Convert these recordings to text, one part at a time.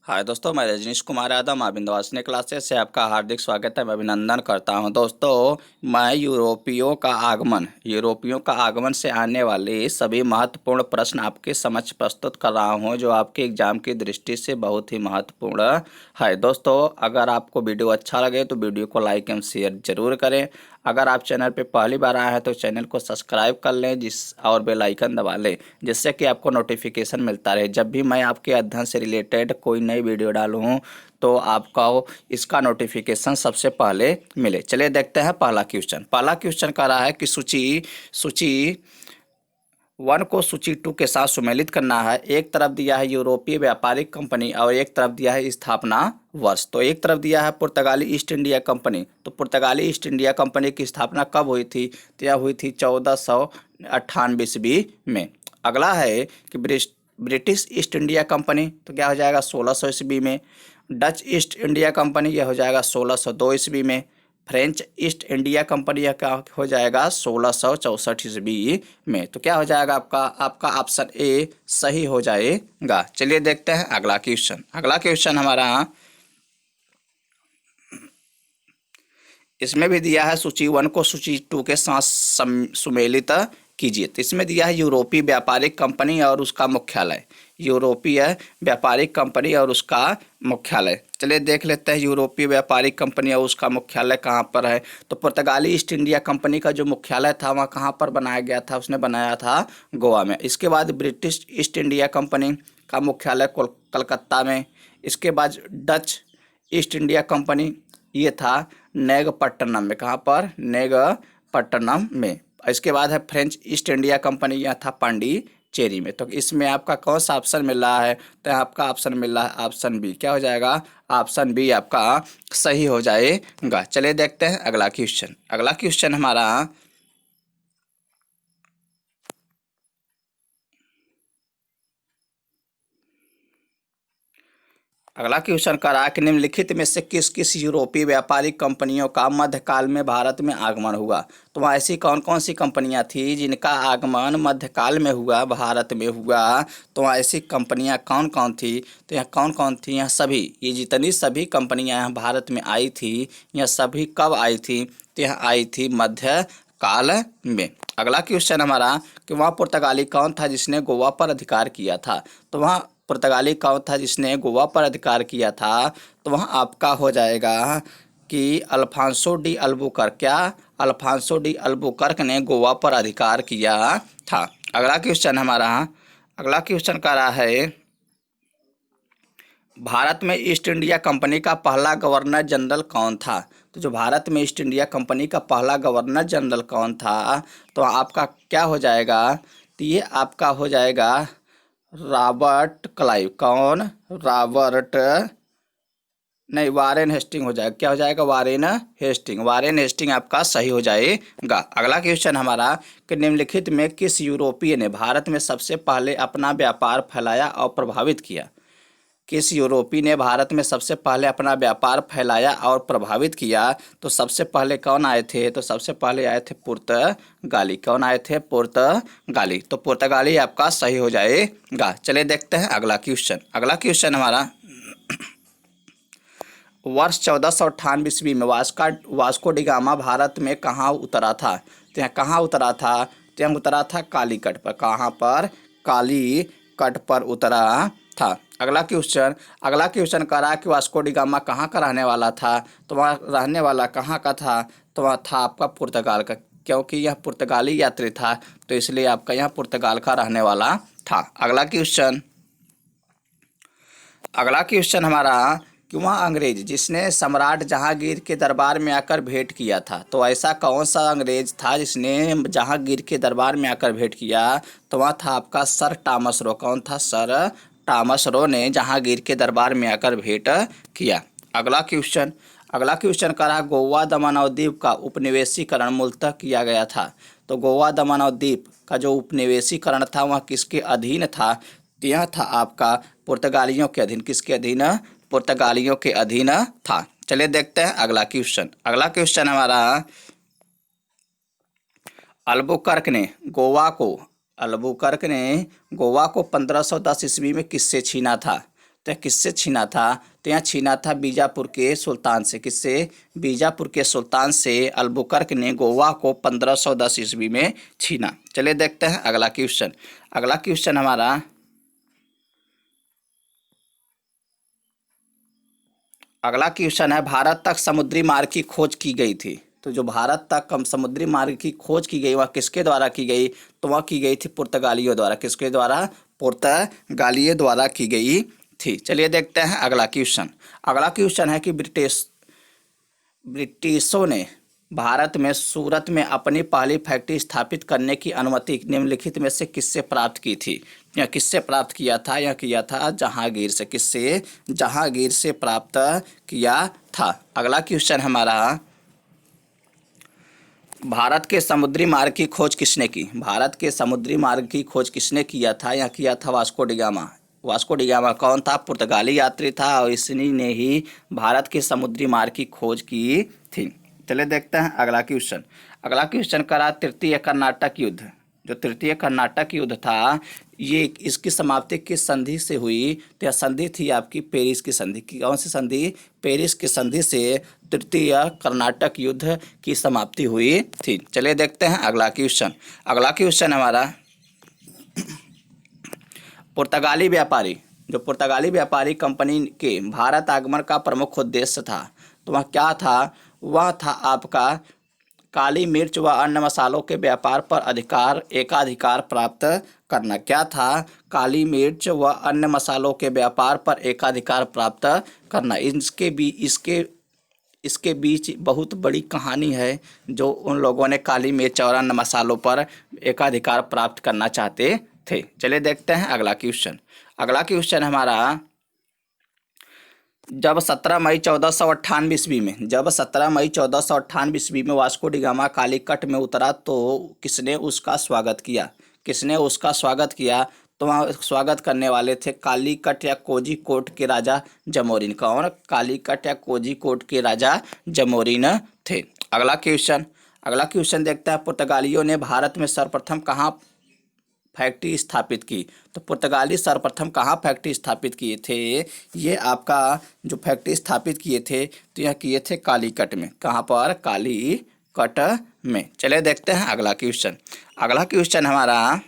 हाय दोस्तों, मैं रजनीश कुमार यादव माँ विंध्यवासिनी क्लासेस से आपका हार्दिक स्वागत है। मैं अभिनंदन करता हूं। दोस्तों, मैं यूरोपियों का आगमन से आने वाले सभी महत्वपूर्ण प्रश्न आपके समक्ष प्रस्तुत कर रहा हूं, जो आपके एग्जाम की दृष्टि से बहुत ही महत्वपूर्ण है। दोस्तों, अगर आपको वीडियो अच्छा लगे तो वीडियो को लाइक एवं शेयर जरूर करें। अगर आप चैनल पे पहली बार आए हैं तो चैनल को सब्सक्राइब कर लें और बेल आइकन दबा लें, जिससे कि आपको नोटिफिकेशन मिलता रहे जब भी मैं आपके अध्ययन से रिलेटेड कोई नई वीडियो डालूँ तो आपको इसका नोटिफिकेशन सबसे पहले मिले। चलिए देखते हैं पहला क्वेश्चन। पहला क्वेश्चन कह रहा है कि सूची 1 को सूची 2 के साथ सुमेलित करना है। एक तरफ दिया है यूरोपीय व्यापारिक कंपनी और एक तरफ दिया है स्थापना वर्ष। तो एक तरफ दिया है पुर्तगाली ईस्ट इंडिया कंपनी। तो पुर्तगाली ईस्ट इंडिया कंपनी की स्थापना कब हुई थी? तो यह हुई थी 1498 ईस्वी में। अगला है कि ब्रिटिश ईस्ट इंडिया कंपनी, तो क्या हो जाएगा 1600 ईस्वी में। डच ईस्ट इंडिया कंपनी, यह हो जाएगा 1602 ईस्वी में। फ्रेंच ईस्ट इंडिया कंपनी का हो जाएगा 1664 ईस्वी में। तो क्या हो जाएगा आपका ऑप्शन ए सही हो जाएगा। चलिए देखते हैं अगला क्वेश्चन। अगला क्वेश्चन हमारा इसमें भी दिया है सूची 1 को सूची 2 के साथ सुमेलित कीजिए। तो इसमें दिया है यूरोपीय व्यापारिक कंपनी और उसका मुख्यालय। यूरोपीय व्यापारिक कंपनी और उसका मुख्यालय, चलिए देख लेते हैं यूरोपीय व्यापारिक कंपनी और उसका मुख्यालय कहाँ पर है। तो पुर्तगाली ईस्ट इंडिया कंपनी का जो मुख्यालय था वहाँ कहाँ पर बनाया गया था? उसने बनाया था गोवा में। इसके बाद ब्रिटिश ईस्ट इंडिया कंपनी का मुख्यालय कलकत्ता में। इसके बाद डच ईस्ट इंडिया कंपनी, ये था नेगपट्टनम में। कहाँ पर? नेगपट्टनम में। इसके बाद है फ्रेंच ईस्ट इंडिया कंपनी, यह था पांडिचेरी में। तो इसमें आपका कौन सा ऑप्शन मिल रहा है? तो आपका ऑप्शन मिल रहा है ऑप्शन बी। क्या हो जाएगा? ऑप्शन बी आपका सही हो जाएगा। चलिए देखते हैं अगला क्वेश्चन। अगला क्वेश्चन हमारा अगला क्वेश्चन कर रहा है कि निम्नलिखित में से किस किस यूरोपीय व्यापारिक कंपनियों का मध्यकाल में भारत में आगमन हुआ? तो वहाँ ऐसी कौन कौन सी कंपनियां थी जिनका आगमन मध्यकाल में हुआ, भारत में हुआ? तो वहाँ ऐसी कंपनियां कौन कौन थी? तो यहाँ कौन कौन थी? यहाँ सभी, ये जितनी सभी कंपनियां यहाँ भारत में आई थी, यह सभी कब आई थी? तो यहाँ आई थी मध्यकाल में। अगला क्वेश्चन हमारा कि वहाँ पुर्तगाली कौन था जिसने गोवा पर अधिकार किया था? तो वहाँ पुर्तगाली कौन था जिसने गोवा पर अधिकार किया था? तो वहाँ आपका हो जाएगा कि अल्फांसो डी अल्बुकर्क। क्या? अल्फांसो डी अल्बुकर्क ने गोवा पर अधिकार किया था। अगला क्वेश्चन कह रहा है भारत में ईस्ट इंडिया कंपनी का पहला गवर्नर जनरल कौन था? तो जो भारत में ईस्ट इंडिया कंपनी का पहला गवर्नर जनरल कौन था? तो आपका क्या हो जाएगा? तो ये आपका हो जाएगा रॉबर्ट क्लाइव। कौन? रॉबर्ट नहीं, वारेन हेस्टिंग हो जाएगा। क्या हो जाएगा? वारेन हेस्टिंग आपका सही हो जाएगा। अगला क्वेश्चन हमारा कि निम्नलिखित में किस यूरोपीय ने भारत में सबसे पहले अपना व्यापार फैलाया और प्रभावित किया? किस यूरोपीय ने भारत में सबसे पहले अपना व्यापार फैलाया और प्रभावित किया? तो सबसे पहले कौन आए थे? तो सबसे पहले आए थे पुर्तगाली। कौन आए थे? पुर्तगाली। तो पुर्तगाली आपका सही हो जाएगा। चलिए देखते हैं अगला क्वेश्चन। अगला क्वेश्चन हमारा वर्ष 1498 ईस्वी में वास्को डी गामा भारत में कहाँ उतरा था? तो यहाँ कहाँ उतरा था? तो यहाँ उतरा था कालीकट पर। कहाँ पर? कालीकट पर उतरा था। अगला क्वेश्चन कह रहा है कि वास्को डी गामा कहाँ का रहने वाला था? तो वहाँ रहने वाला कहाँ का था? तो वहाँ था आपका पुर्तगाल का, क्योंकि यह पुर्तगाली यात्री था, तो इसलिए आपका यहाँ पुर्तगाल का रहने वाला था। अगला क्वेश्चन हमारा कि वहाँ अंग्रेज जिसने सम्राट जहांगीर के दरबार में आकर भेंट किया था? तो ऐसा कौन सा अंग्रेज था जिसने जहांगीर के दरबार में आकर भेंट किया? तो वहाँ था आपका सर टॉमस रो। कौन था? सर टॉमस रो ने जहांगीर के दरबार में आकर भेंट किया। अगला क्वेश्चन कह रहा है गोवा दमन और दीव का उपनिवेशीकरण मूलतः किया गया था। तो गोवा दमन और दीव का जो उपनिवेशीकरण था वह किसके अधीन था? तो यह था आपका पुर्तगालियों के अधीन। किसके अधीन? पुर्तगालियों के अधीन था। चलिए देखते हैं अगला क्वेश्चन हमारा अल्बुकर्क ने गोवा को 1510 ईस्वी में किससे छीना था? तो यह किससे छीना था? तो यहाँ छीना था बीजापुर के सुल्तान से। किससे? बीजापुर के सुल्तान से अलबुकर्क ने गोवा को 1510 ईस्वी में छीना। चलिए देखते हैं अगला क्वेश्चन। अगला क्वेश्चन हमारा अगला क्वेश्चन है, भारत तक समुद्री मार्ग की खोज की गई थी। तो जो भारत तक कम समुद्री मार्ग की खोज की गई वह किसके द्वारा की गई? तो वह की गई थी पुर्तगालियों द्वारा। किसके द्वारा? पुर्तगालियों द्वारा की गई थी। चलिए देखते हैं अगला क्वेश्चन। अगला क्वेश्चन है कि ब्रिटिशों ने भारत में सूरत में अपनी पहली फैक्ट्री स्थापित करने की अनुमति निम्नलिखित में से किससे प्राप्त की थी? या किससे प्राप्त किया था? यह किया था जहांगीर से। किससे? जहांगीर से प्राप्त किया था। अगला क्वेश्चन हमारा, भारत के समुद्री मार्ग की खोज किसने की? भारत के समुद्री मार्ग की खोज किसने किया था? यह किया था Vasco D gamma. Vasco D gamma कौन था? पुर्तगाली यात्री था और इसी ने ही भारत के समुद्री मार्ग की खोज की थी। चलिए देखते हैं अगला क्वेश्चन। अगला क्वेश्चन करा तृतीय कर्नाटक युद्ध। जो तृतीय कर्नाटक युद्ध था ये इसकी समाप्ति किस संधि से हुई? तो यह संधि थी आपकी पेरिस की संधि की। कौन सी संधि? पेरिस की संधि से तृतीय कर्नाटक युद्ध की समाप्ति हुई थी। चलिए देखते हैं अगला क्वेश्चन। अगला क्वेश्चन हमारा, पुर्तगाली व्यापारी, जो पुर्तगाली व्यापारी कंपनी के भारत आगमन का प्रमुख उद्देश्य था तो वह क्या था? वह था आपका काली मिर्च व अन्य मसालों के व्यापार पर एकाधिकार प्राप्त करना। क्या था? काली मिर्च व अन्य मसालों के व्यापार पर एकाधिकार प्राप्त करना। इसके बीच बहुत बड़ी कहानी है जो उन लोगों ने काली मिर्च और अन्य मसालों पर एकाधिकार प्राप्त करना चाहते थे। चलिए देखते हैं अगला क्वेश्चन। अगला क्वेश्चन हमारा, जब 17 मई 1498 ईस्वी में वास्को डी गामा कालीकट में उतरा तो किसने उसका स्वागत किया? किसने उसका स्वागत किया? तो वहाँ स्वागत करने वाले थे कालीकट या कोझिकोड के राजा जमोरिन। कौन? कालीकट या कोझिकोड के राजा जमोरिन थे। अगला क्वेश्चन देखते हैं, पुर्तगालियों ने भारत में सर्वप्रथम कहाँ फैक्ट्री स्थापित की? तो पुर्तगाली सर्वप्रथम कहाँ फैक्ट्री स्थापित किए थे? ये आपका जो फैक्ट्री स्थापित किए थे तो यह किए थे कालीकट में। कहाँ पर? कालीकट में। चलिए देखते हैं अगला क्वेश्चन। अगला क्वेश्चन हमारा,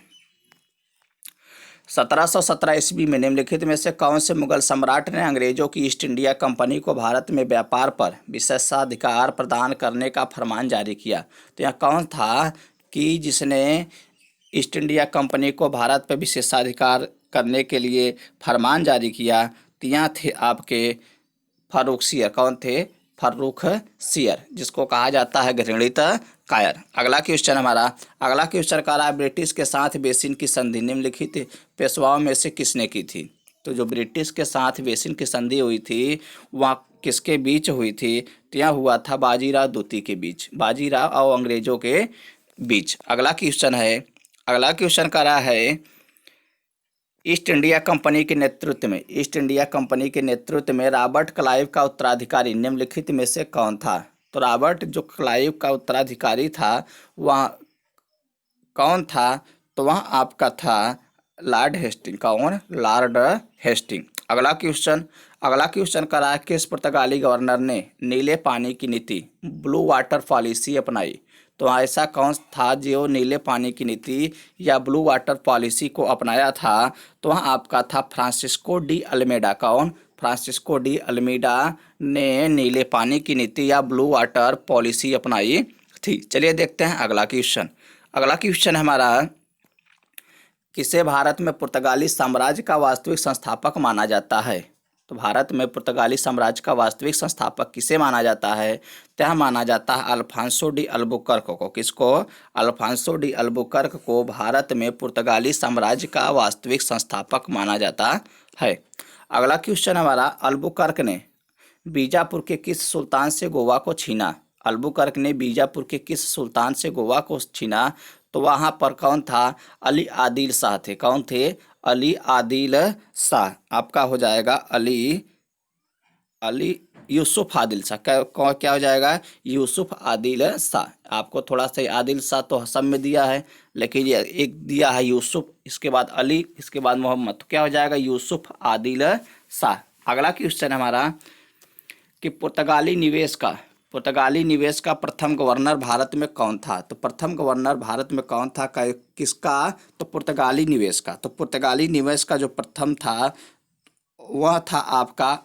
1717 ईस्वी में निम्नलिखित में से कौन से मुगल सम्राट ने अंग्रेजों की ईस्ट इंडिया कंपनी को भारत में व्यापार पर विशेषाधिकार प्रदान करने का फरमान जारी किया? तो यह कौन था कि जिसने ईस्ट इंडिया कंपनी को भारत पर विशेषाधिकार करने के लिए फरमान जारी किया? तो यहाँ थे आपके फर्रुख सियर। कौन थे? फर्रुख सियर, जिसको कहा जाता है घृणित कायर। अगला क्वेश्चन कह रहा है, ब्रिटिश के साथ बेसिन की संधि निम्नलिखित पेशवाओं में से किसने की थी? तो जो ब्रिटिश के साथ बेसिन की संधि हुई थी वह किसके बीच हुई थी? तो यह हुआ था बाजीराव द्वितीय के बीच, बाजीराव और अंग्रेजों के बीच। अगला क्वेश्चन कह रहा है, ईस्ट इंडिया कंपनी के नेतृत्व में रॉबर्ट क्लाइव का उत्तराधिकारी निम्नलिखित में से कौन था? तो रॉबर्ट जो क्लाइव का उत्तराधिकारी था वह कौन था? तो वह आपका था लॉर्ड हेस्टिंग। कौन? Lord Hasting. अगला क्वेश्चन करा है, किस पुर्तगाली गवर्नर ने नीले पानी की नीति ब्लू वाटर पॉलिसी अपनाई? तो ऐसा कौन था जो नीले पानी की नीति या ब्लू वाटर पॉलिसी को अपनाया था? तो वह आपका था फ्रांसिस्को डी अल्मेडा। कौन? फ्रांसिस्को डी अल्मेडा ने नीले पानी की नीति या ब्लू वाटर पॉलिसी अपनाई थी। चलिए देखते हैं अगला क्वेश्चन हमारा, किसे भारत में पुर्तगाली साम्राज्य का वास्तविक संस्थापक माना जाता है? तो भारत में पुर्तगाली साम्राज्य का वास्तविक संस्थापक किसे माना जाता है? तो माना जाता है अल्फांसो डी अल्बुकर्क को। किसको? अल्फांसो डी अल्बुकर्क को भारत में पुर्तगाली साम्राज्य का वास्तविक संस्थापक माना जाता है। अगला क्वेश्चन हमारा, अल्बुकर्क ने बीजापुर के किस सुल्तान से गोवा को छीना? अल्बुकर्क ने बीजापुर के किस सुल्तान से गोवा को छीना? तो वहाँ पर कौन था? अली आदिल शाह थे। कौन थे? अली आदिल शाह। आपका हो जाएगा अली यूसुफ आदिल शाह, क्या हो जाएगा? यूसुफ आदिल शाह। आपको थोड़ा सा आदिल शाह तो सब में दिया है, लेकिन ये एक दिया है यूसुफ, इसके बाद अली, इसके बाद मोहम्मद, तो क्या हो जाएगा? यूसुफ आदिल शाह। अगला क्वेश्चन हमारा कि पुर्तगाली निवेश का प्रथम गवर्नर भारत में कौन था? तो प्रथम गवर्नर भारत में कौन था? किसका? तो पुर्तगाली निवेश का। तो पुर्तगाली निवेश का जो प्रथम था वह था आपका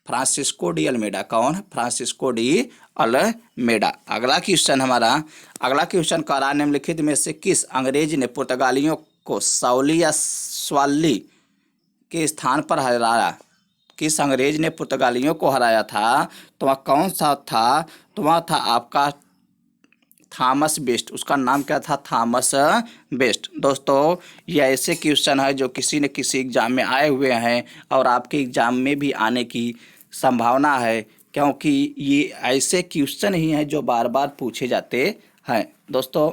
फ्रांसिस्को डी अल्मेडा। कौन? Francisco de Almeida. अगला क्वेश्चन कह रहा है, निम्नलिखित में से किस अंग्रेज ने पुर्तगालियों को सौली या स्वाली के स्थान पर हराया? किस अंग्रेज ने पुर्तगालियों को हराया था? तो वह कौन सा था? तो वह था आपका थॉमस बेस्ट। उसका नाम क्या था? Thomas best. दोस्तों, ये ऐसे क्वेश्चन है जो किसी न किसी एग्जाम में आए हुए हैं और आपके एग्जाम में भी आने की संभावना है, क्योंकि ये ऐसे क्वेश्चन ही हैं जो बार बार पूछे जाते हैं। दोस्तों,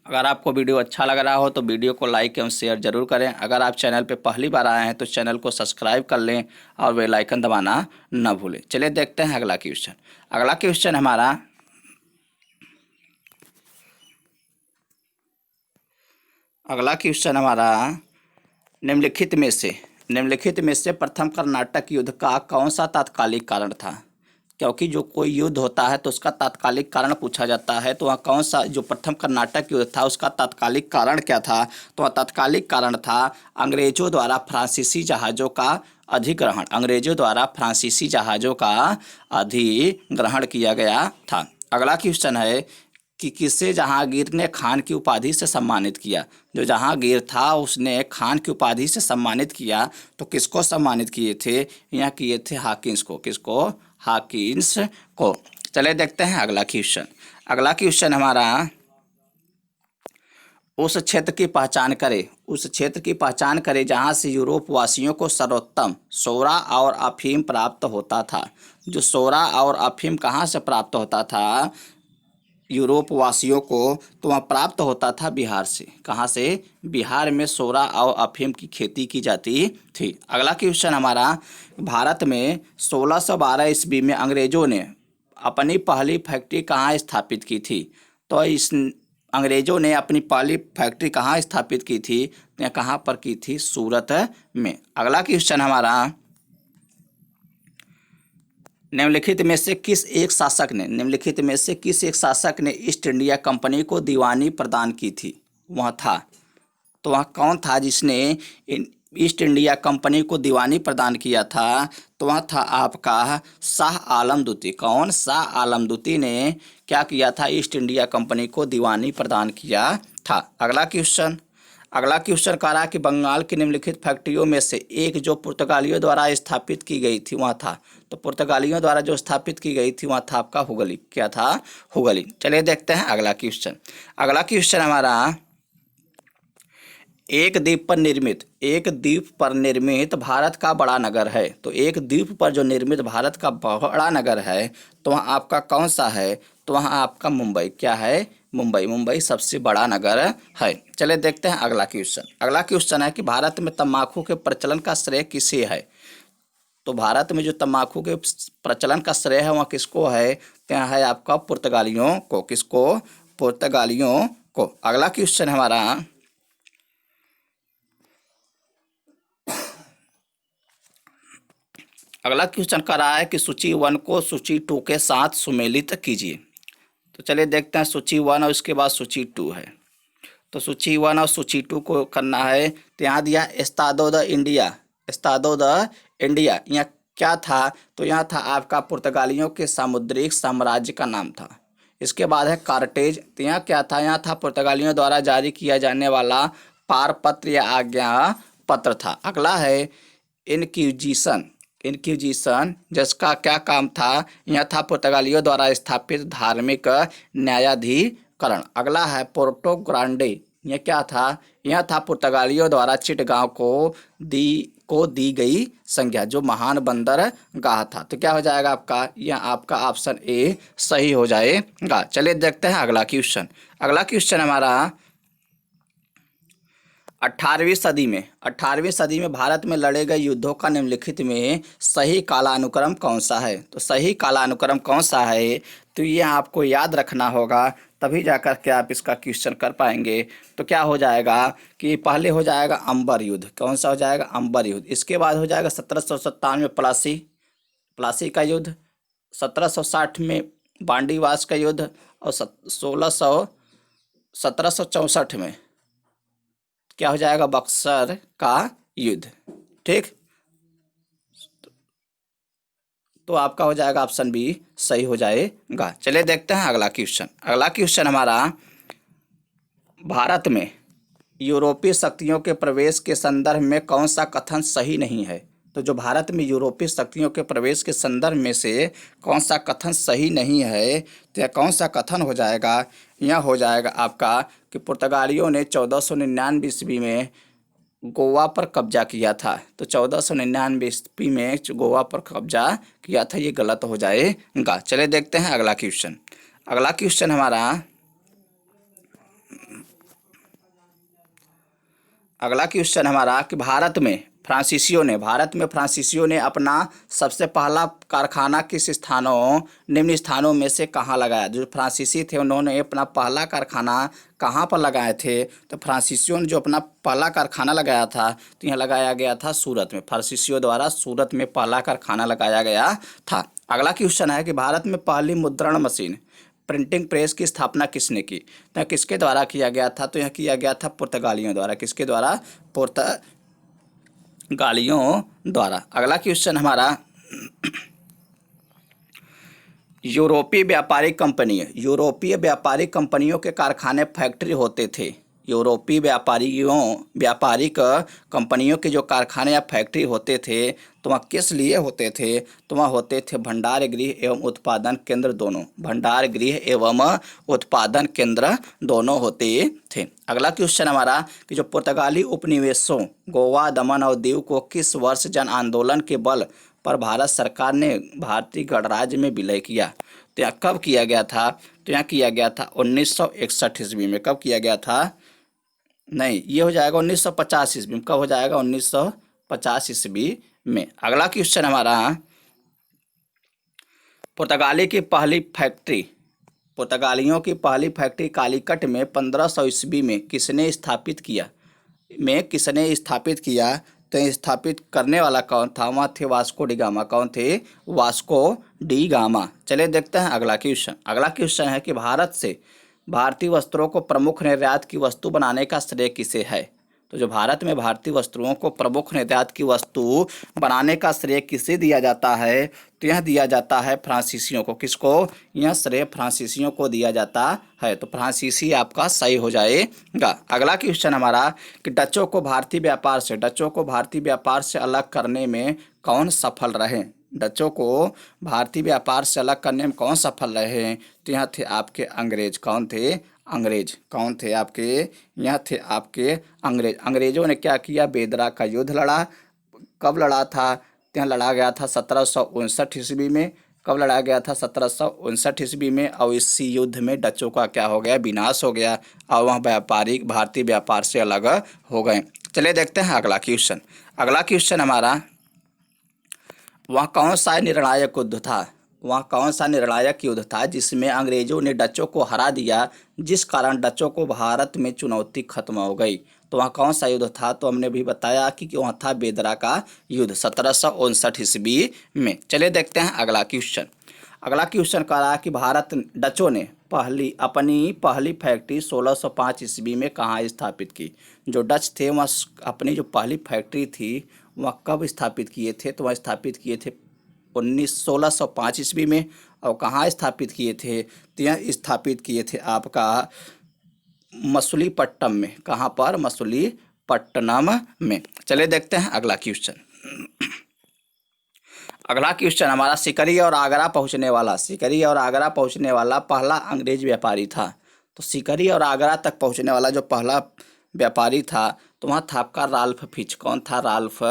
अगर आपको वीडियो अच्छा लग रहा हो तो वीडियो को लाइक एवं शेयर जरूर करें। अगर आप चैनल पे पहली बार आए हैं तो चैनल को सब्सक्राइब कर लें और बेल आइकन दबाना न भूलें। चलिए देखते हैं अगला क्वेश्चन। अगला क्वेश्चन हमारा निम्नलिखित में से प्रथम कर्नाटक युद्ध का कौन सा तात्कालिक कारण था? क्योंकि जो कोई युद्ध होता है तो उसका तात्कालिक कारण पूछा जाता है। तो वह कौन सा जो प्रथम कर्नाटक युद्ध था उसका तात्कालिक कारण क्या था? तो वह तात्कालिक कारण था अंग्रेजों द्वारा फ्रांसीसी जहाज़ों का अधिग्रहण। अंग्रेजों द्वारा फ्रांसीसी जहाज़ों का अधिग्रहण किया गया था। अगला क्वेश्चन है कि किसे जहांगीर ने खान की उपाधि से सम्मानित किया? जो जहांगीर था उसने खान की उपाधि से सम्मानित किया, तो किसको सम्मानित किए थे? यहाँ किए थे हाकिन्स को। किसको? हाकिन्स को। चले देखते हैं अगला क्वेश्चन हमारा, उस क्षेत्र की पहचान करे जहाँ से यूरोप वासियों को सर्वोत्तम सोरा और अफीम प्राप्त होता था। जो सोरा और अफीम कहाँ से प्राप्त होता था यूरोप वासियों को? तो वह प्राप्त होता था बिहार से। कहाँ से? बिहार में सोरा और अफीम की खेती की जाती थी। अगला क्वेश्चन हमारा, भारत में 1612 ईस्वी में अंग्रेजों ने अपनी पहली फैक्ट्री कहाँ स्थापित की थी? तो इस अंग्रेजों ने अपनी पहली फैक्ट्री कहाँ स्थापित की थी? तो कहाँ पर की थी? सूरत में। अगला क्वेश्चन हमारा, निम्नलिखित में से किस एक शासक ने ईस्ट इंडिया कंपनी को दीवानी प्रदान की थी? वह था, तो वह कौन था जिसने ईस्ट इंडिया कंपनी को दीवानी प्रदान किया था? तो वह था आपका शाह आलम द्वितीय। कौन? शाह आलम द्वितीय ने क्या किया था? ईस्ट इंडिया कंपनी को दीवानी प्रदान किया था। अगला क्वेश्चन कह रहा है कि बंगाल की निम्नलिखित फैक्ट्रियों में से एक जो पुर्तगालियों द्वारा स्थापित की गई थी वह था। तो पुर्तगालियों द्वारा जो स्थापित की गई थी वह था आपका हुगली। क्या था? हुगली। चलिए देखते हैं अगला क्वेश्चन हमारा, एक द्वीप पर निर्मित भारत का बड़ा नगर है। तो एक द्वीप पर जो निर्मित भारत का बड़ा नगर है तो वह आपका कौन सा है? तो वह आपका मुंबई। क्या है? मुंबई सबसे बड़ा नगर है। चलिए देखते हैं अगला क्वेश्चन है कि भारत में तंबाकू के प्रचलन का श्रेय किसे है? तो भारत में जो तंबाकू के प्रचलन का श्रेय है वह किसको है? क्या है आपका? पुर्तगालियों को। किसको? पुर्तगालियों को। अगला क्वेश्चन कर रहा है कि सूची 1 को सूची 2 के साथ सुमेलित कीजिए। तो चलिए देखते हैं सूची 1 और उसके बाद सूची 2 है। तो सूची 1 और सूची 2 को करना है। तो यहाँ दिया एस्तादो द इंडिया। यहाँ क्या था? तो यहाँ था आपका पुर्तगालियों के सामुद्रिक साम्राज्य का नाम था। इसके बाद है कार्टेज। तो यहाँ क्या था? यहाँ था पुर्तगालियों द्वारा जारी किया जाने वाला पारपत्र या आज्ञा पत्र था। अगला है इनक्विजिशन जिसका क्या काम था? यह था पुर्तगालियों द्वारा स्थापित धार्मिक न्यायाधिकरण। अगला है पोर्टो ग्रांडे। यह क्या था? यह था पुर्तगालियों द्वारा चिटगांव को दी गई संज्ञा, जो महान बंदरगाह था। तो क्या हो जाएगा आपका? यह आपका ऑप्शन ए सही हो जाएगा। चलिए देखते हैं अगला क्वेश्चन हमारा, 18वीं सदी में भारत में लड़े गए युद्धों का निम्नलिखित में सही कालानुक्रम कौन सा है? तो सही कालानुक्रम कौन सा है, तो ये आपको याद रखना होगा, तभी जाकर के आप इसका क्वेश्चन कर पाएंगे। तो क्या हो जाएगा कि पहले हो जाएगा अंबर युद्ध। कौन सा हो जाएगा? अंबर युद्ध। इसके बाद हो जाएगा 1757 में प्लासी का युद्ध, 1760 में बांडीवास का युद्ध, और 1764 में क्या हो जाएगा? बक्सर का युद्ध। ठीक, तो आपका हो जाएगा ऑप्शन बी सही हो जाएगा। चलिए देखते हैं अगला क्वेश्चन। अगला क्वेश्चन हमारा, भारत में यूरोपीय शक्तियों के प्रवेश के संदर्भ में कौन सा कथन सही नहीं है? तो जो भारत में यूरोपीय शक्तियों के प्रवेश के संदर्भ में से कौन सा कथन सही नहीं है, तो यह कौन सा कथन हो जाएगा? यह हो जाएगा आपका कि पुर्तगालियों ने 1499 ईस्वी में गोवा पर कब्जा किया था। तो 1499 ईस्वी में गोवा पर कब्जा किया था, ये गलत हो जाएगा। चलिए देखते हैं अगला क्वेश्चन। अगला क्वेश्चन हमारा, कि भारत में फ्रांसीसियों ने अपना सबसे पहला कारखाना निम्न स्थानों में से कहाँ लगाया? जो फ्रांसीसी थे उन्होंने अपना पहला कारखाना कहाँ पर लगाए थे? तो फ्रांसीसियों ने जो अपना पहला कारखाना लगाया था, तो यहाँ लगाया गया था सूरत में। फ्रांसीसियों द्वारा सूरत में पहला कारखाना लगाया गया था। अगला क्वेश्चन है कि भारत में पहली मुद्रण मशीन प्रिंटिंग प्रेस की स्थापना किसने की? तो किसके द्वारा किया गया था? तो यह किया गया था पुर्तगालियों द्वारा। किसके द्वारा? पुर्तगालियों द्वारा। अगला क्वेश्चन हमारा, यूरोपीय व्यापारिक कंपनियों के कारखाने फैक्ट्री होते थे। यूरोपीय व्यापारिक कंपनियों के जो कारखाने या फैक्ट्री होते थे, तो वह किस लिए होते थे? तो वह होते थे भंडार गृह एवं उत्पादन केंद्र दोनों। भंडार गृह एवं उत्पादन केंद्र दोनों होते थे। अगला क्वेश्चन हमारा, कि जो पुर्तगाली उपनिवेशों गोवा, दमन और दीव को किस वर्ष जन आंदोलन के बल पर भारत सरकार ने भारतीय गणराज्य में विलय किया? तो यह कब किया गया था? तो यह किया गया था 1961 ईस्वी में। कब किया गया था? नहीं, ये हो जाएगा 1950 ईस्वी में। कब हो जाएगा? 1950 ईस्वी में। अगला क्वेश्चन हमारा, पुर्तगालियों की पहली फैक्ट्री कालीकट में 1500 ईस्वी में किसने स्थापित किया? तो स्थापित करने वाला कौन था? वहाँ थे वास्को डी गामा। कौन थे? Vasco D gamma. चलिए देखते हैं अगला क्वेश्चन। अगला क्वेश्चन है कि भारत से भारतीय वस्त्रों को प्रमुख निर्यात की वस्तु बनाने का श्रेय किसे है? तो जो भारत में भारतीय वस्त्रों को प्रमुख निर्यात की वस्तु बनाने का श्रेय किसे दिया जाता है? तो यह दिया जाता है फ्रांसीसियों को। किसको? यह श्रेय फ्रांसीसियों को दिया जाता है। तो फ्रांसीसी आपका सही हो जाएगा। अगला क्वेश्चन हमारा, कि डचों को भारतीय व्यापार से अलग करने में कौन सफल रहे? डचों को भारतीय व्यापार से अलग करने में कौन सफल रहे? तो यहाँ थे आपके अंग्रेज। कौन थे? कौन थे आपके? यहाँ थे आपके अंग्रेज। अंग्रेजों ने क्या किया? बेदरा का युद्ध लड़ा। कब लड़ा था? यहाँ लड़ा गया था 1759 ईस्वी में। कब लड़ा गया था? 1759 ईस्वी में। और इसी युद्ध में डचों का क्या हो गया? विनाश हो गया, और वह भारतीय व्यापार से अलग हो गए। चलिए देखते हैं अगला क्वेश्चन। अगला क्वेश्चन हमारा, वह कौन सा निर्णायक युद्ध था जिसमें अंग्रेजों ने डचों को हरा दिया, जिस कारण डचों को भारत में चुनौती खत्म हो गई? तो वह कौन सा युद्ध था? तो हमने भी बताया कि वह था बेदरा का युद्ध 1759 ईस्वी में। चलिए देखते हैं अगला क्वेश्चन। अगला क्वेश्चन कह रहा है कि डचों ने अपनी पहली फैक्ट्री 1605 ईस्वी में कहाँ स्थापित की? जो डच थे वह अपनी जो पहली फैक्ट्री थी वह कब स्थापित किए थे? तो वह स्थापित किए थे 1605 ईस्वी में। और कहाँ स्थापित किए थे? तो यह स्थापित किए थे आपका मसूलीपट्टनम में। कहाँ पर? मसूलीपट्टनम में। चलिए देखते हैं अगला क्वेश्चन। अगला क्वेश्चन हमारा, सिकरी और आगरा पहुँचने वाला पहला अंग्रेज व्यापारी था। तो सिकरी और आगरा तक पहुँचने वाला जो पहला व्यापारी था, तो वहाँ था आपका राल्फ फिच। कौन था? Ralph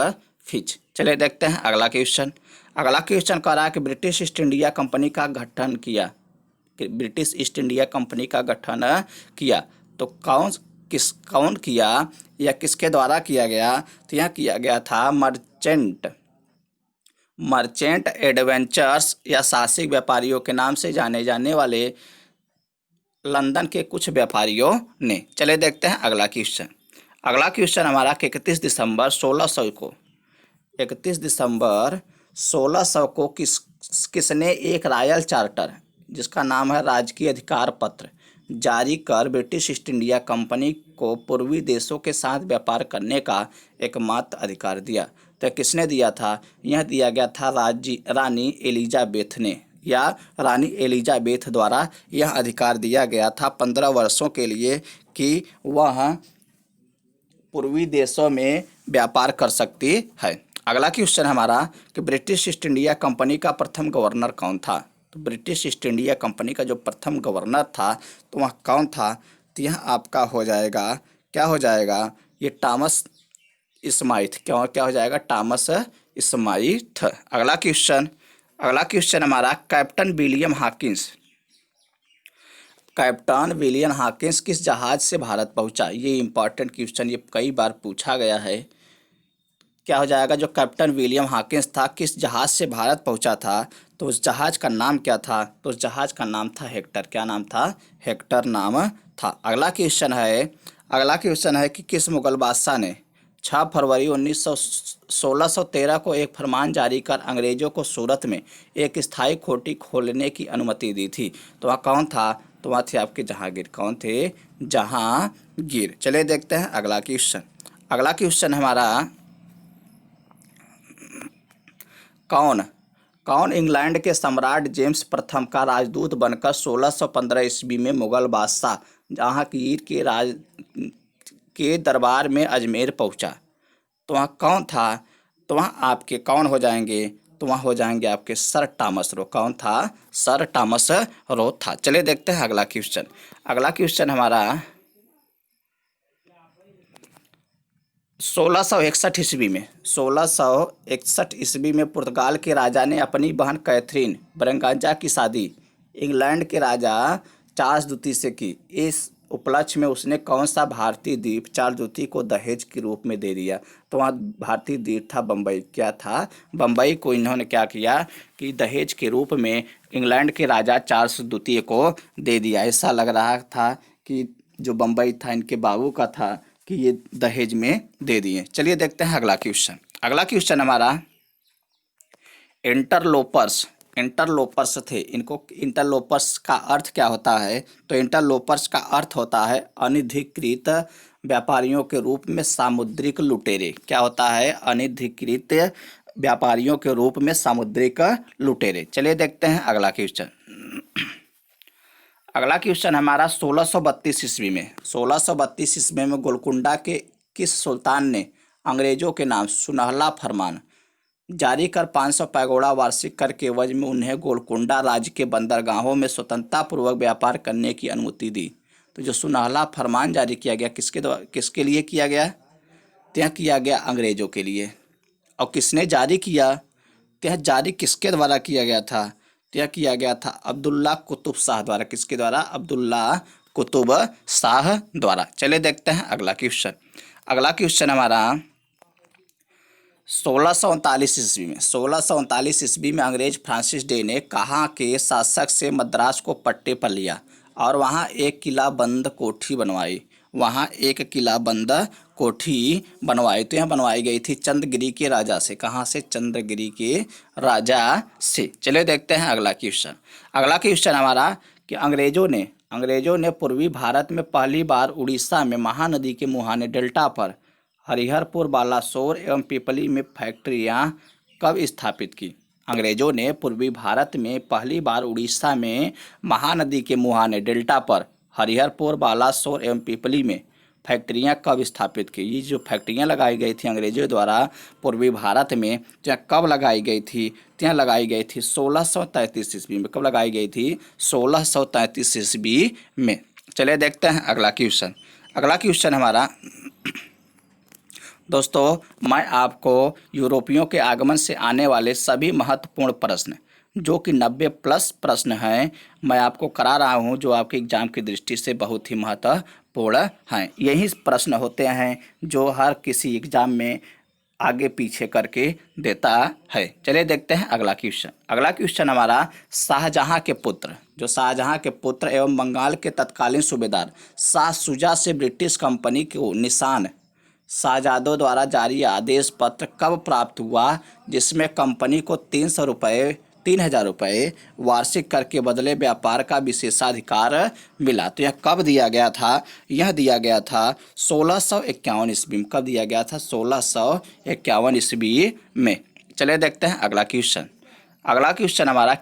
Fitch. चलिए देखते हैं अगला क्वेश्चन। अगला क्वेश्चन कह रहा है कि ब्रिटिश ईस्ट इंडिया कंपनी का गठन किया। तो कौन किया या किसके द्वारा किया गया? तो यह किया गया था मर्चेंट एडवेंचर्स या साहसिक व्यापारियों के नाम से जाने जाने वाले लंदन के कुछ व्यापारियों ने। चले देखते हैं अगला क्वेश्चन। अगला क्वेश्चन हमारा कि 31 दिसंबर 1600 को किसने एक रॉयल चार्टर, जिसका नाम है राजकीय अधिकार पत्र, जारी कर ब्रिटिश ईस्ट इंडिया कंपनी को पूर्वी देशों के साथ व्यापार करने का एकमात्र अधिकार दिया? तो किसने दिया था? यह दिया गया था रानी एलिजाबेथ ने, या रानी एलिजाबेथ द्वारा यह अधिकार दिया गया था 15 वर्षों के लिए कि वह पूर्वी देशों में व्यापार कर सकती है। अगला क्वेश्चन हमारा कि ब्रिटिश ईस्ट इंडिया कंपनी का प्रथम गवर्नर कौन था? तो ब्रिटिश ईस्ट इंडिया कंपनी का जो प्रथम गवर्नर था तो वह कौन था? तो यह आपका हो जाएगा, क्या हो जाएगा? ये टॉमस स्माइथ। क्या हो जाएगा? Thomas Smythe. अगला क्वेश्चन हमारा कैप्टन विलियम हॉकिंस किस जहाज से भारत पहुंचा? ये इंपॉर्टेंट क्वेश्चन, ये कई बार पूछा गया है। क्या हो जाएगा? जो कैप्टन विलियम हॉकिंस था किस जहाज से भारत पहुंचा था? तो उस जहाज का नाम क्या था? तो उस जहाज का नाम था हेक्टर। क्या नाम था? हेक्टर नाम था। अगला क्वेश्चन है कि किस मुगल बादशाह ने 6 फरवरी 1613 को एक फरमान जारी कर अंग्रेजों को सूरत में एक स्थायी कोठी खोलने की अनुमति दी थी? तो वह कौन था? तो वह थे आपके जहांगीर। कौन थे? जहांगीर। चलिए देखते हैं अगला क्वेश्चन हमारा कौन इंग्लैंड के सम्राट जेम्स प्रथम का राजदूत बनकर 1615 ईस्वी में मुगल बादशाह जहांगीर के दरबार में अजमेर पहुंचा? तो वहाँ कौन था? तो वहाँ आपके कौन हो जाएंगे? तो वहाँ हो जाएंगे आपके सर टॉमस रो। कौन था? सर टॉमस रो था। चलिए देखते हैं अगला क्वेश्चन हमारा 1661 ईस्वी में पुर्तगाल के राजा ने अपनी बहन कैथरीन ब्रगांजा की शादी इंग्लैंड के राजा चार्ल्स द्वितीय से की। इस उपलक्ष्य में उसने कौन सा भारतीय द्वीप चार्ल्स द्वितीय को दहेज के रूप में दे दिया? तो वहाँ भारतीय द्वीप था बम्बई। क्या था? बम्बई को इन्होंने क्या किया कि दहेज के रूप में इंग्लैंड के राजा चार्ल्स द्वितीय को दे दिया। ऐसा लग रहा था कि जो बम्बई था इनके बाबू का था कि ये दहेज में दे दिए। चलिए देखते हैं अगला क्वेश्चन हमारा इंटरलोपर्स थे। इनको इंटरलोपर्स का अर्थ क्या होता है? तो इंटरलोपर्स का अर्थ होता है अनधिकृत व्यापारियों के रूप में सामुद्रिक लुटेरे। क्या होता है? अनधिकृत व्यापारियों के रूप में सामुद्रिक लुटेरे। चलिए देखते हैं अगला क्वेश्चन हमारा 1632 ईस्वी में गोलकुंडा के किस सुल्तान ने अंग्रेजों के नाम सुनहला फरमान जारी कर 500 पैगोड़ा वार्षिक कर के एवज में उन्हें गोलकुंडा राज्य के बंदरगाहों में स्वतंत्रतापूर्वक व्यापार करने की अनुमति दी? तो जो सुनहला फरमान जारी किया गया किसके लिए किया गया? यह किया गया अंग्रेजों के लिए। और किसने जारी किया? यह जारी किसके द्वारा किया गया था? यह किया गया था अब्दुल्ला कुतुब शाह द्वारा। किसके द्वारा? अब्दुल्ला कुतुब शाह द्वारा। चलिए देखते हैं अगला क्वेश्चन हमारा 1639 ईस्वी में अंग्रेज फ्रांसिस डे ने कहाँ के शासक से मद्रास को पट्टे पर लिया और वहाँ एक किलाबंद कोठी बनवाई? तो यह बनवाई गई थी चंद्रगिरी के राजा से। कहाँ से? चंद्रगिरी के राजा से। चलिए देखते हैं अगला क्वेश्चन हमारा कि अंग्रेजों ने पूर्वी भारत में पहली बार उड़ीसा में महानदी के मुहाने डेल्टा पर हरिहरपुर, बालासोर एवं पिपली में फैक्ट्रियां कब स्थापित की? अंग्रेजों ने पूर्वी भारत में पहली बार उड़ीसा में महानदी के मुहाने डेल्टा पर हरिहरपुर, बालासोर एवं पिपली में फैक्ट्रियां कब स्थापित की? ये जो फैक्ट्रियां लगाई गई थी अंग्रेजों द्वारा पूर्वी भारत में, तो कब लगाई गई थी? तो लगाई गई थी 1633 ईस्वी में। कब लगाई गई थी? 1633 ईस्वी में। चलिए देखते हैं अगला क्वेश्चन हमारा दोस्तों, मैं आपको यूरोपियों के आगमन से आने वाले सभी महत्वपूर्ण प्रश्न, जो कि 90 प्लस प्रश्न हैं, मैं आपको करा रहा हूं, जो आपके एग्जाम की दृष्टि से बहुत ही महत्वपूर्ण हैं। यही प्रश्न होते हैं जो हर किसी एग्जाम में आगे पीछे करके देता है। चलिए देखते हैं अगला क्वेश्चन। अगला क्वेश्चन हमारा, शाहजहां के पुत्र, जो शाहजहां के पुत्र एवं बंगाल के तत्कालीन सूबेदार शाह शुजा से ब्रिटिश कंपनी को निशान शाहजादों द्वारा जारी आदेश पत्र कब प्राप्त हुआ, जिसमें कंपनी को 3,000 रुपये वार्षिक कर के बदले व्यापार का विशेषाधिकार मिला। तो यह कब दिया गया था? यह दिया गया था 1651 ईस्वी में। कब दिया गया था? 1651 ईस्वी में। चलिए देखते हैं अगला क्वेश्चन। अगला क्वेश्चन हमारा,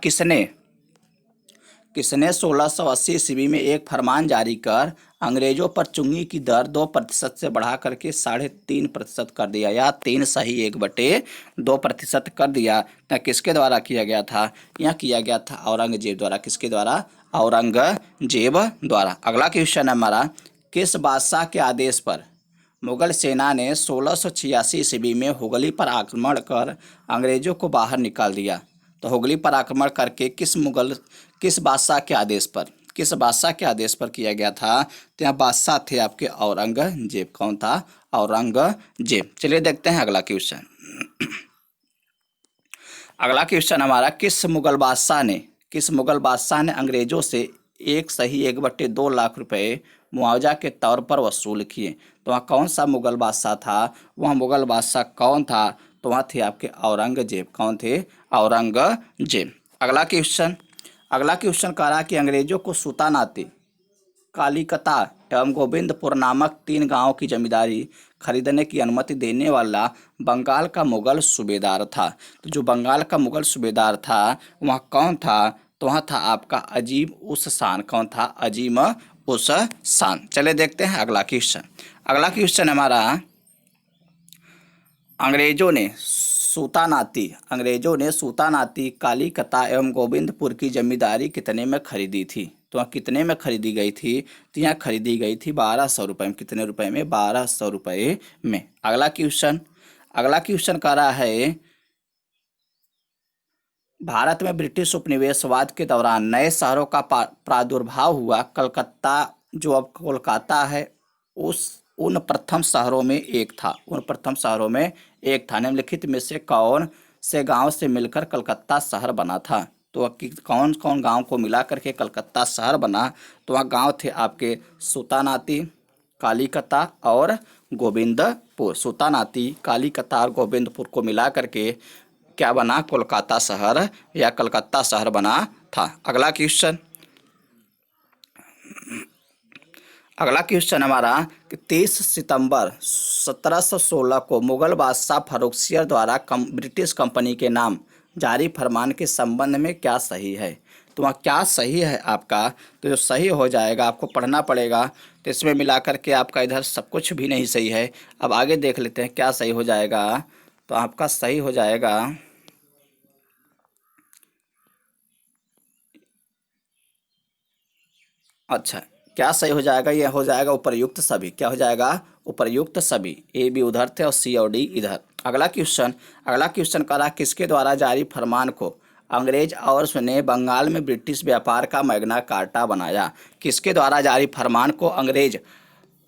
किसने 1680 ईस्वी में एक फरमान जारी कर अंग्रेजों पर चुंगी की दर 2% से बढ़ा करके 3.5% कर दिया, या 3/1/2% कर दिया? तो किसके द्वारा किया गया था? यह किया गया था औरंगजेब द्वारा। किसके द्वारा? औरंगजेब द्वारा। अगला क्वेश्चन हमारा, किस बादशाह के आदेश पर मुगल सेना ने 1686 ईस्वी में हुगली पर आक्रमण कर अंग्रेजों को बाहर निकाल दिया? तो हुगली पर आक्रमण करके किस बादशाह के आदेश पर किया गया था? तो यहाँ बादशाह थे आपके औरंगजेब। कौन था? औरंगजेब। चलिए देखते हैं अगला क्वेश्चन। अगला क्वेश्चन हमारा, किस मुगल बादशाह ने अंग्रेजों से 1/2 लाख रुपए मुआवजा के तौर पर वसूल किए? तो वहाँ कौन सा मुगल बादशाह था? वह मुगल बादशाह कौन था? तो वहाँ थे आपके औरंगजेब। कौन थे? औरंगजेब। अगला क्वेश्चन कह रहा कि अंग्रेजों को सुल्तानाती कालिकता एवं गोविंदपुर नामक 3 गांवों की जमींदारी खरीदने की अनुमति देने वाला बंगाल का मुगल सूबेदार था। तो जो बंगाल का मुगल सूबेदार था वह कौन था? तो वहाँ था आपका अजीम उस शान। कौन था? अजीम उस शान। चले देखते हैं अगला क्वेश्चन हमारा, अंग्रेजों ने सुल्तानाती कालिकता एवं गोविंदपुर की जमींदारी कितने में खरीदी थी? तो वहाँ कितने में खरीदी गई थी? तो यहाँ खरीदी गई थी 1200 रुपये में। कितने रुपए में? 1200 रुपये में। अगला क्वेश्चन कह रहा है, भारत में ब्रिटिश उपनिवेशवाद के दौरान नए शहरों का प्रादुर्भाव हुआ। कलकत्ता, जो अब कोलकाता है, उन प्रथम शहरों में एक था। निम्नलिखित में से कौन से गांव से मिलकर कलकत्ता शहर बना था? तो कौन कौन गांव को मिला करके कलकत्ता शहर बना? तो वह गांव थे आपके सुल्तानाती, कालिकता और गोविंदपुर। सुल्तानाती, कालिकता और गोविंदपुर को मिला करके क्या बना? कोलकाता शहर या कलकत्ता शहर बना था। अगला क्वेश्चन हमारा, 30 सितंबर 1716 को मुगल बादशाह फर्रुखसियर द्वारा ब्रिटिश कंपनी के नाम जारी फरमान के संबंध में क्या सही है? तो वहाँ क्या सही है आपका? तो जो सही हो जाएगा आपको पढ़ना पड़ेगा। तो इसमें मिलाकर के आपका इधर सब कुछ भी नहीं सही है। अब आगे देख लेते हैं क्या सही हो जाएगा। तो आपका सही हो जाएगा, अच्छा क्या सही हो जाएगा? यह हो जाएगा उपर्युक्त सभी। क्या हो जाएगा? उपर्युक्त सभी। ए बी उधर थे और सी और डी इधर। अगला क्वेश्चन कह रहा, किसके द्वारा जारी फरमान को अंग्रेज और ने बंगाल में ब्रिटिश व्यापार का मैग्ना कार्टा बनाया? किसके द्वारा जारी फरमान को अंग्रेज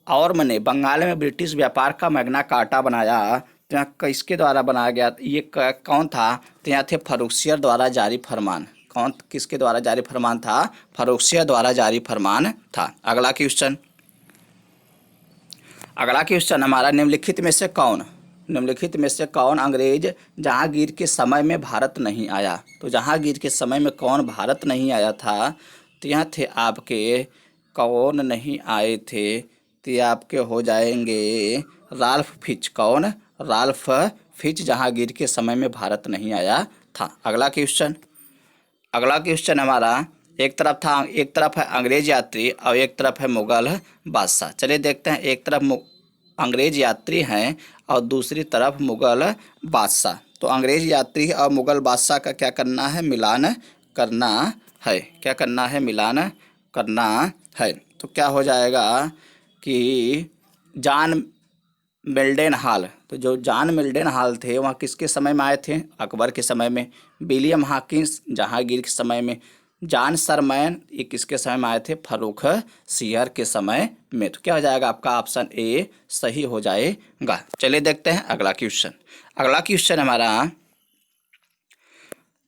और ने बंगाल में ब्रिटिश व्यापार का मैग्ना कार्टा बनाया? तो यहाँ किसके द्वारा बनाया गया? ये कौन था? तो यहाँ थे फर्रुखसियर द्वारा जारी फरमान। कौन, किसके द्वारा जारी फरमान था? फर्रुखसियर द्वारा जारी फरमान था। अगला क्वेश्चन हमारा, निम्नलिखित में से कौन अंग्रेज जहांगीर के समय में भारत नहीं आया? तो जहांगीर के समय में कौन भारत नहीं आया था? तो यहाँ थे आपके, कौन नहीं आए थे? तो ये आपके हो जाएंगे राल्फ फिच। कौन? राल्फ फिच जहांगीर के समय में भारत नहीं आया था। अगला क्वेश्चन हमारा, एक तरफ है अंग्रेज यात्री और एक तरफ है मुगल बादशाह। चलिए देखते हैं, एक तरफ अंग्रेज यात्री हैं और दूसरी तरफ मुगल बादशाह। तो अंग्रेज यात्री और मुगल बादशाह का क्या करना है? मिलान करना है। क्या करना है? मिलान करना है। तो क्या हो जाएगा कि जॉन तो जो जॉन मिल्डन हॉल थे वहाँ किसके समय में आए थे? अकबर के समय में। विलियम हॉकिंस जहांगीर के समय में। जॉन सरमैन ये किसके समय में आए थे? फर्रुख सियर के समय में। तो क्या हो जाएगा आपका ऑप्शन ए सही हो जाएगा। चलिए देखते हैं अगला क्वेश्चन। अगला क्वेश्चन हमारा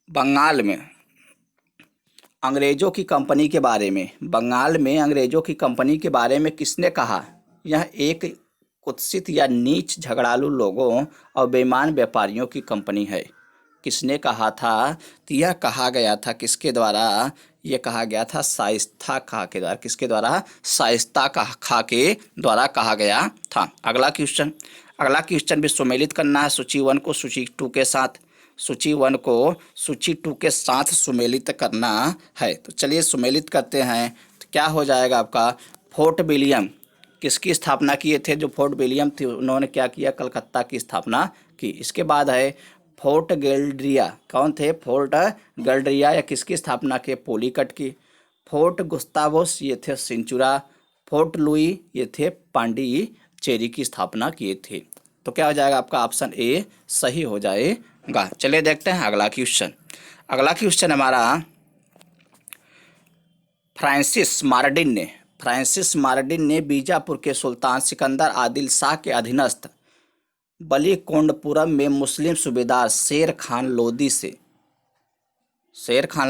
बंगाल में अंग्रेजों की कंपनी के बारे में। बंगाल में अंग्रेजों की कंपनी के बारे में किसने कहा? यह एक कुत्सित या नीच झगड़ालू लोगों और बेईमान व्यापारियों की कंपनी है। किसने कहा था? तो यह कहा गया था किसके द्वारा? यह कहा गया था शाइस्ता खां के द्वारा। किसके द्वारा? शाइस्ता खां के द्वारा कहा गया था। अगला क्वेश्चन भी सुमेलित करना है सूची 1 को सूची 2 के साथ। सूची 1 को सूची 2 के साथ सुमेलित करना है। तो चलिए सुमेलित करते हैं। तो क्या हो जाएगा आपका? फोर्ट विलियम किसकी स्थापना किए थे? जो फोर्ट विलियम थे उन्होंने क्या किया? कलकत्ता की स्थापना की। इसके बाद है फोर्ट गेल्ड्रिया। कौन थे? फोर्ट गेल्ड्रिया या किसकी स्थापना की? पोलीकट की। फोर्ट गुस्तावोस ये थे सिंचुरा। फोर्ट लुई ये थे पांडिचेरी की स्थापना किए थे। तो क्या हो जाएगा आपका? ऑप्शन ए सही हो जाएगा। चलिए देखते हैं अगला क्वेश्चन। अगला क्वेश्चन हमारा फ्रांसिस मार्डिन ने बीजापुर के सुल्तान सिकंदर आदिल शाह के अधीनस्थ बलीकोंडपुरम में मुस्लिम सूबेदार शेर खान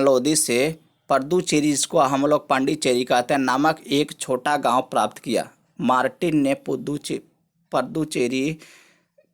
लोदी से पद्दुचेरी, जिसको हम लोग पांडिचेरी कहते हैं, नामक एक छोटा गांव प्राप्त किया। मार्टिन ने पद्दुचेरी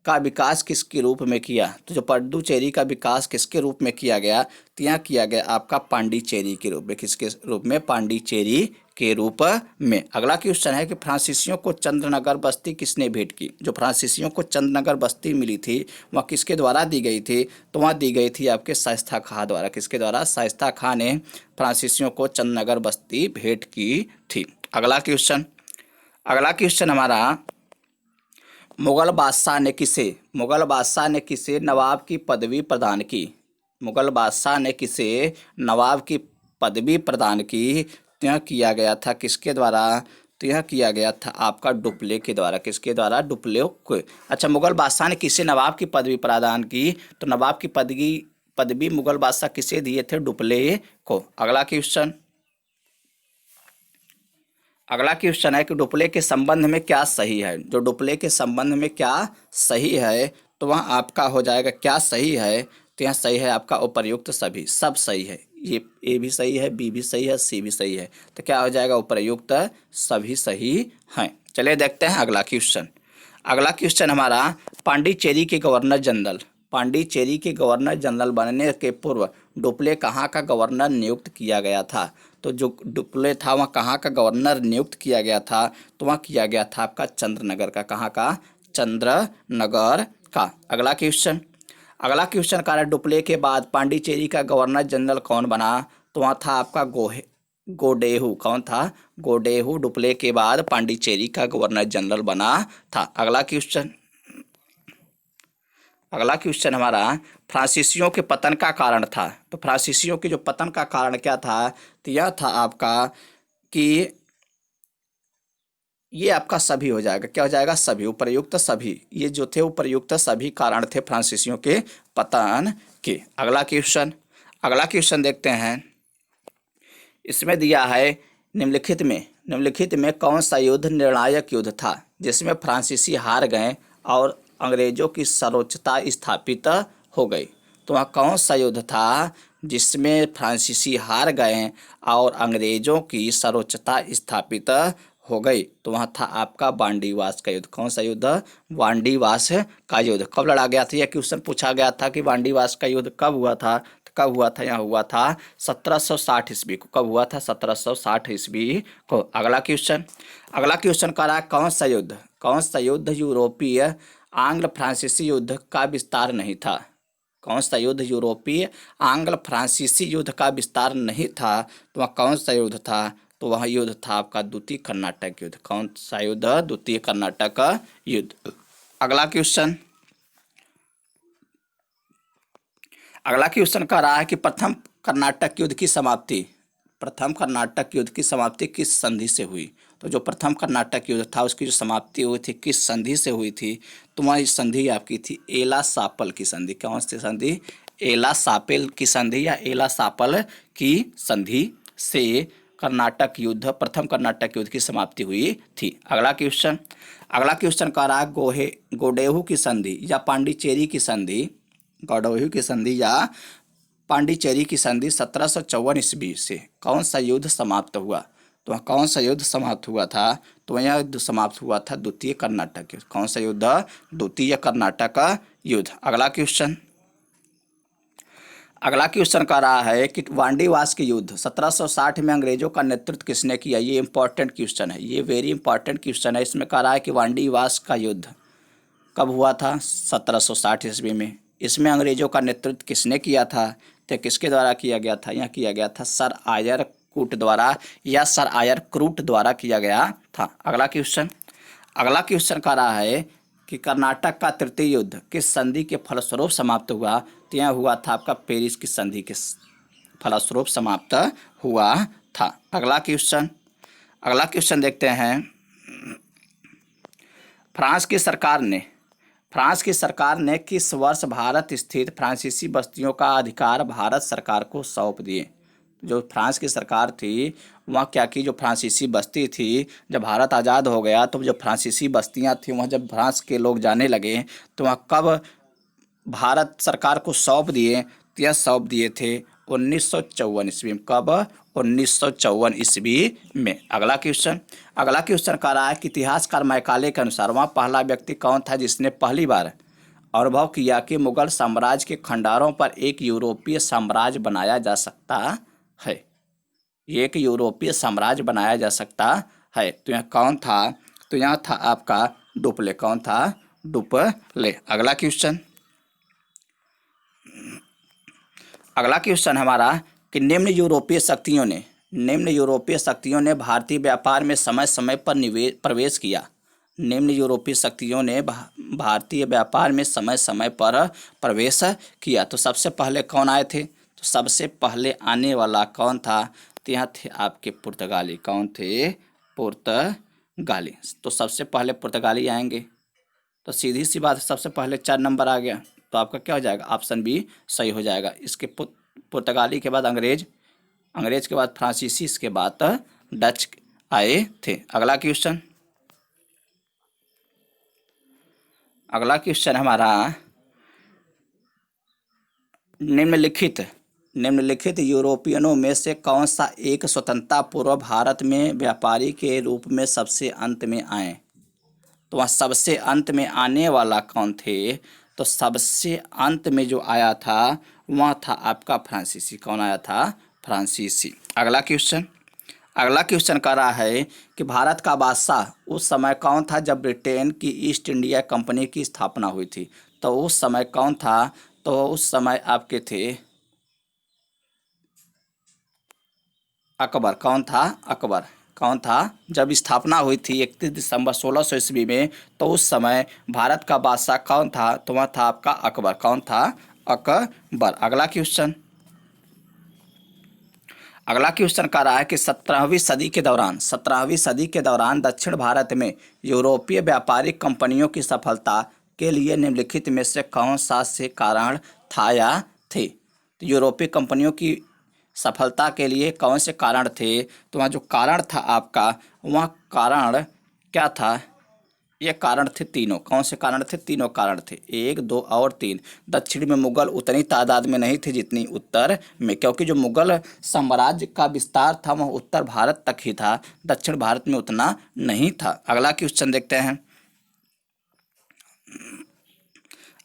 का विकास किसके रूप में किया? तो जो पद्दुचेरी का विकास किसके रूप में किया गया? तो यहाँ किया गया आपका पांडिचेरी के रूप में। किसके रूप में? पांडिचेरी के रूप में। अगला क्वेश्चन है कि फ्रांसीसियों को चंद्रनगर बस्ती किसने भेंट की? जो फ्रांसीसियों को चंद्रनगर बस्ती मिली थी वह किसके द्वारा दी गई थी? तो वहाँ दी गई थी आपके शाइस्ता खां द्वारा। किसके द्वारा? शाइस्ता खां ने फ्रांसीसियों को चंद्रनगर बस्ती भेंट की थी। अगला क्वेश्चन हमारा मुगल बादशाह ने किसे नवाब की पदवी प्रदान की? मुगल बादशाह ने किसे नवाब की पदवी प्रदान की? तो यह किया गया था किसके द्वारा? तो यह किया गया था आपका डुप्ले के द्वारा। किसके द्वारा? डुप्ले को। अच्छा, मुगल बादशाह ने किसे नवाब की पदवी प्रदान की? तो नवाब की पदवी मुगल बादशाह किसे दिए थे? डुप्ले को। अगला क्वेश्चन है कि डुप्ले के संबंध में क्या सही है? जो डुप्ले के संबंध में क्या सही है तो वह आपका हो जाएगा क्या सही है? तो यहाँ सही है आपका उपर्युक्त सभी, सब सही है। ये ए भी सही है, बी भी सही है, सी भी सही है। तो क्या हो जाएगा? उपर्युक्त सभी सही हैं। चलिए देखते हैं अगला क्वेश्चन हमारा पांडिचेरी के गवर्नर जनरल बनने के पूर्व डुप्ले कहाँ का गवर्नर नियुक्त किया गया था? तो जो डुप्ले था वहाँ कहाँ का गवर्नर नियुक्त किया गया था? तो वहाँ किया गया था आपका चंद्रनगर का। कहाँ का? चंद्रनगर का। अगला क्वेश्चन का डुप्ले के बाद पांडिचेरी का गवर्नर जनरल कौन बना? तो वहाँ था आपका गोडेहू। कौन था? गोडेहू डुप्ले के बाद पांडिचेरी का गवर्नर जनरल बना था। अगला क्वेश्चन हमारा फ्रांसीसियों के पतन का कारण था। तो फ्रांसीसियों के जो पतन का कारण क्या था? तो यह था आपका कि ये आपका सभी हो जाएगा। क्या हो जाएगा? सभी, उपर्युक्त सभी। ये जो थे उपर्युक्त सभी कारण थे फ्रांसीसियों के पतन के। अगला क्वेश्चन देखते हैं। इसमें दिया है निम्नलिखित में कौन सा युद्ध निर्णायक युद्ध था जिसमें फ्रांसीसी हार गए और अंग्रेजों की सर्वोच्चता स्थापित हो गई? तो वह कौन सा युद्ध था जिसमें फ्रांसीसी हार गए और अंग्रेजों की सर्वोच्चता स्थापित हो गई? तो वहाँ था आपका वांडीवास का युद्ध। कौन सा युद्ध? वांडीवास का युद्ध। कब लड़ा गया था? यह क्वेश्चन पूछा गया था कि वांडीवास का युद्ध कब हुआ था? यहाँ हुआ था 1760 ईस्वी को। कब हुआ था? 1760 ईस्वी को। अगला क्वेश्चन कर रहा है कौन सा युद्ध यूरोपीय आंग्ल फ्रांसीसी युद्ध का विस्तार नहीं था? कौन सा युद्ध यूरोपीय आंग्ल फ्रांसीसी युद्ध का विस्तार नहीं था? तो वह कौन सा युद्ध था? तो वह युद्ध था आपका द्वितीय कर्नाटक युद्ध। कौन सा युद्ध? द्वितीय कर्नाटक युद्ध। अगला क्वेश्चन कह रहा है कि प्रथम कर्नाटक युद्ध की समाप्ति किस संधि से हुई? तो जो प्रथम कर्नाटक युद्ध था उसकी जो समाप्ति हुई थी किस संधि से हुई थी? तो वह संधि आपकी थी एला सापल की संधि। कौन सी संधि? एला सापेल की संधि या एला सापल की संधि से कर्नाटक युद्ध, प्रथम कर्नाटक युद्ध की समाप्ति हुई थी। अगला क्वेश्चन कह रहा है गोडेहू की संधि या पांडिचेरी की संधि, गोडेहू की संधि या पांडिचेरी की संधि 1754 ईस्वी से कौन सा युद्ध समाप्त हुआ? तो कौन सा युद्ध समाप्त हुआ था? तो यह युद्ध समाप्त हुआ था द्वितीय कर्नाटक युद्ध। कौन सा युद्ध? द्वितीय कर्नाटक युद्ध। अगला क्वेश्चन कह रहा है कि वांडीवास के युद्ध 1760 में अंग्रेजों का नेतृत्व किसने किया? ये इंपॉर्टेंट क्वेश्चन है, ये वेरी इंपॉर्टेंट क्वेश्चन है। इसमें कह रहा है कि वांडीवास का युद्ध कब हुआ था? 1760 ईस्वी में। इसमें अंग्रेजों का नेतृत्व किसने किया था? तो किसके द्वारा किया गया था? यह किया गया था सर आयर कूट द्वारा या सर आयर क्रूट द्वारा किया गया था। अगला क्वेश्चन कह रहा है कि कर्नाटक का तृतीय युद्ध किस संधि के फलस्वरूप समाप्त हुआ? तो यह हुआ था आपका पेरिस की संधि के फलस्वरूप समाप्त हुआ था। अगला क्वेश्चन देखते हैं। फ्रांस की सरकार ने किस वर्ष भारत स्थित फ्रांसीसी बस्तियों का अधिकार भारत सरकार को सौंप दिए? जो फ्रांस की सरकार थी वह क्या की, जो फ्रांसीसी बस्ती थी, जब भारत आज़ाद हो गया तो जो फ्रांसीसी बस्तियां थी वहाँ जब फ्रांस के लोग जाने लगे तो वहाँ कब भारत सरकार को सौंप दिए? तो यह सौंप दिए थे 1954 ईस्वी में। कब? 1954 ईस्वी में। अगला क्वेश्चन कह रहा है कि इतिहासकार मैकाले के अनुसार वहाँ पहला व्यक्ति कौन था जिसने पहली बार अनुभव किया कि मुगल साम्राज्य के खंडारों पर एक यूरोपीय साम्राज्य बनाया जा सकता है? एक यूरोपीय साम्राज्य बनाया जा सकता है। तो यह कौन था? तो यह था आपका डुप्ले। कौन था? डुप्ले। अगला क्वेश्चन हमारा कि निम्न यूरोपीय शक्तियों ने भारतीय व्यापार में समय समय पर प्रवेश किया। निम्न यूरोपीय शक्तियों ने भारतीय व्यापार में समय समय पर प्रवेश किया। तो सबसे पहले कौन आए थे? तो सबसे पहले आने वाला कौन था? तो यहाँ थे आपके पुर्तगाली। कौन थे? पुर्तगाली। तो सबसे पहले पुर्तगाली आएंगे। तो सीधी सी बात, सबसे पहले 4 नंबर आ गया तो आपका क्या हो जाएगा? ऑप्शन बी सही हो जाएगा। इसके पुर्तगाली के बाद अंग्रेज के बाद फ्रांसीसी, इसके बाद डच आए थे। अगला क्वेश्चन हमारा निम्नलिखित यूरोपियनों में से कौन सा एक स्वतंत्रता पूर्व भारत में व्यापारी के रूप में सबसे अंत में आए? तो वह सबसे अंत में आने वाला कौन थे? तो सबसे अंत में जो आया था वह था आपका फ्रांसीसी। कौन आया था? फ्रांसीसी। अगला क्वेश्चन कह रहा है कि भारत का बादशाह उस समय कौन था जब ब्रिटेन की ईस्ट इंडिया कंपनी की स्थापना हुई थी? तो उस समय कौन था? तो उस समय आपके थे अकबर। कौन था? अकबर। कौन था? जब स्थापना हुई थी 31 दिसंबर 1600 ईस्वी में तो उस समय भारत का बादशाह कौन था? तो वह था आपका अकबर। कौन था? अकबर। अगला क्वेश्चन कह रहा है कि 17वीं सदी के दौरान दक्षिण भारत में यूरोपीय व्यापारिक कंपनियों की सफलता के लिए निम्नलिखित में से कौन सा से कारण था या थे? तो यूरोपीय कंपनियों की सफलता के लिए कौन से कारण थे? तो वहाँ जो कारण था आपका, वह कारण क्या था? ये कारण थे तीनों। कौन से कारण थे? तीनों कारण थे, 1, 2 और 3। दक्षिण में मुगल उतनी तादाद में नहीं थे जितनी उत्तर में, क्योंकि जो मुगल साम्राज्य का विस्तार था वह उत्तर भारत तक ही था, दक्षिण भारत में उतना नहीं था। अगला क्वेश्चन देखते हैं।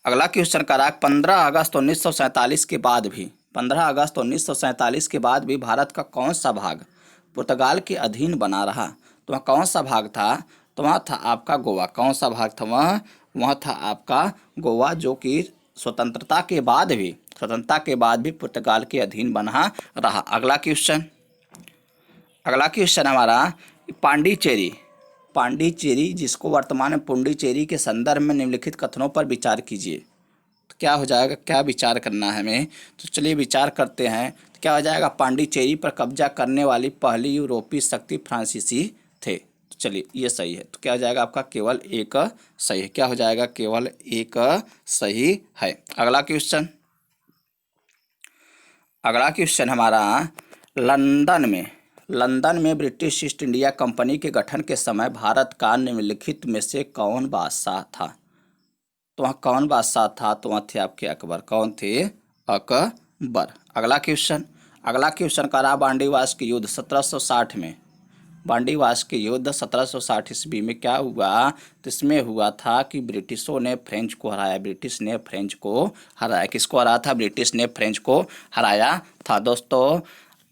अगला क्वेश्चन कह रहा है 15 अगस्त 1947 के बाद भी भारत का कौन सा भाग पुर्तगाल के अधीन बना रहा? तो वह कौन सा भाग था? तो वह था आपका गोवा। कौन सा भाग था वह था आपका गोवा, जो कि स्वतंत्रता के बाद भी पुर्तगाल के अधीन बना रहा। अगला क्वेश्चन हमारा पांडिचेरी जिसको वर्तमान में पुडुचेरी के संदर्भ में निम्नलिखित कथनों पर विचार कीजिए। तो क्या हो जाएगा? क्या विचार करना है हमें? तो चलिए विचार करते हैं। तो क्या हो जाएगा? पांडिचेरी पर कब्जा करने वाली पहली यूरोपीय शक्ति फ्रांसीसी थे। तो चलिए ये सही है, तो क्या हो जाएगा आपका केवल एक सही है। क्या हो जाएगा? केवल एक सही है। अगला क्वेश्चन हमारा, लंदन में ब्रिटिश ईस्ट इंडिया कंपनी के गठन के समय भारत का निम्नलिखित में से कौन बादशाह था? तो वहाँ कौन बादशाह था? तो वहाँ थे आपके अकबर। कौन थे? अकबर। अगला क्वेश्चन का रहा, बांडीवास के युद्ध 1760 में, बांडीवास के युद्ध 1760 ईस्वी में क्या हुआ? तो इसमें हुआ था कि ब्रिटिशों ने फ्रेंच को हराया। ब्रिटिश ने फ्रेंच को हराया। किसको हराया था? ब्रिटिश ने फ्रेंच को हराया था। दोस्तों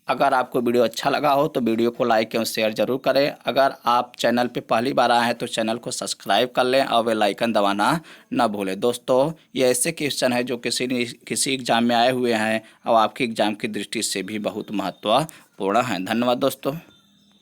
अगर आपको वीडियो अच्छा लगा हो तो वीडियो को लाइक एवं शेयर जरूर करें। अगर आप चैनल पे पहली बार आए हैं तो चैनल को सब्सक्राइब कर लें और बेल आइकन दबाना ना भूलें। दोस्तों ये ऐसे क्वेश्चन है जो किसी एग्जाम में आए हुए हैं और आपके एग्जाम की दृष्टि से भी बहुत महत्वपूर्ण है। धन्यवाद दोस्तों।